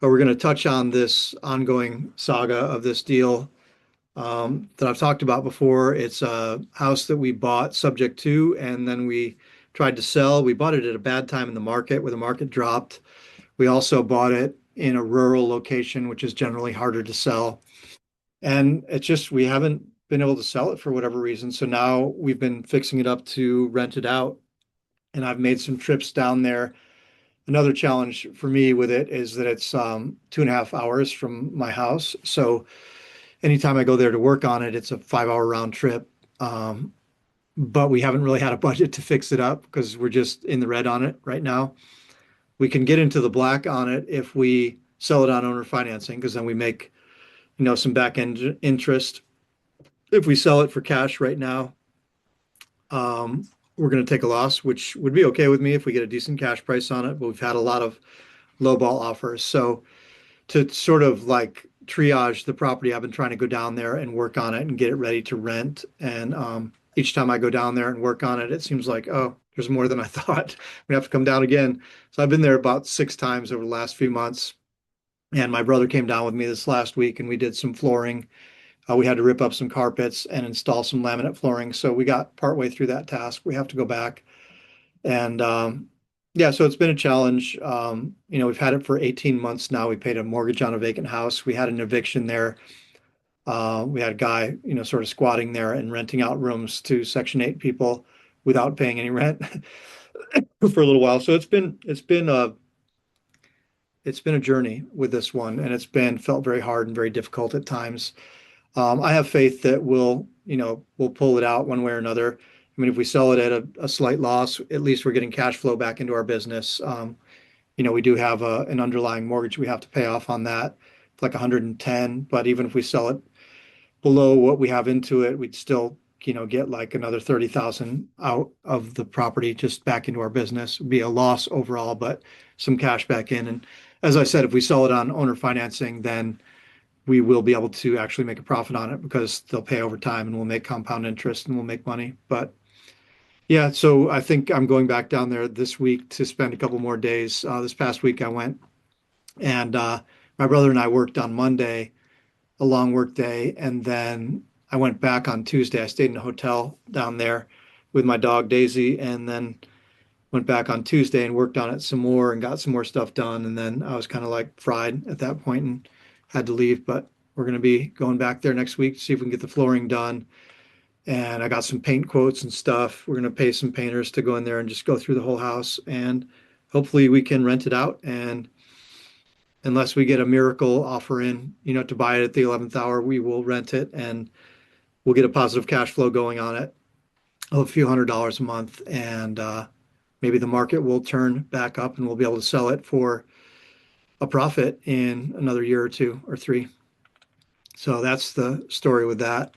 but we're going to touch on this ongoing saga of this deal that I've talked about before. It's a house that we bought subject to, and then we tried to sell. We bought it at a bad time in the market where the market dropped. We also bought it in a rural location, which is generally harder to sell. And it's just, we haven't been able to sell it for whatever reason. So now we've been fixing it up to rent it out. And I've made some trips down there. Another challenge for me with it is that it's 2.5 hours from my house. So anytime I go there to work on it, it's a 5 hour round trip. But we haven't really had a budget to fix it up because we're just in the red on it right now. We can get into the black on it if we sell it on owner financing, because then we make, some back end interest. If we sell it for cash right now, we're going to take a loss, which would be okay with me if we get a decent cash price on it. But we've had a lot of lowball offers. So to sort of like triage the property, I've been trying to go down there and work on it and get it ready to rent. And each time I go down there and work on it, it seems like, oh, there's more than I thought. We have to come down again. So I've been there about 6 times over the last few months. And my brother came down with me this last week and we did some flooring. We had to rip up some carpets and install some laminate flooring. So we got partway through that task. We have to go back. And yeah, so it's been a challenge. We've had it for 18 months now. We paid a mortgage on a vacant house. We had an eviction there. We had a guy, sort of squatting there and renting out rooms to Section 8 people without paying any rent for a little while. So it's been a journey with this one, and it's been felt very hard and very difficult at times. I have faith that we'll pull it out one way or another. I mean, if we sell it at a slight loss, at least we're getting cash flow back into our business. We do have an underlying mortgage we have to pay off on that. It's like 110, but even if we sell it below what we have into it, we'd still, get like another 30,000 out of the property just back into our business. It'd be a loss overall, but some cash back in. And as I said, if we sell it on owner financing, then we will be able to actually make a profit on it because they'll pay over time and we'll make compound interest and we'll make money. But yeah, so I think I'm going back down there this week to spend a couple more days. This past week I went and my brother and I worked on Monday, a long work day, and then I went back on Tuesday. I stayed in a hotel down there with my dog Daisy, and then went back on Tuesday and worked on it some more and got some more stuff done. And then I was kind of like fried at that point and had to leave. But we're going to be going back there next week to see if we can get the flooring done. And I got some paint quotes and stuff. We're going to pay some painters to go in there and just go through the whole house. And hopefully we can rent it out. And unless we get a miracle offer in, to buy it at the 11th hour, we will rent it and we'll get a positive cash flow going on it of a few $100s a month. And maybe the market will turn back up and we'll be able to sell it for a profit in another year or two or three. So that's the story with that.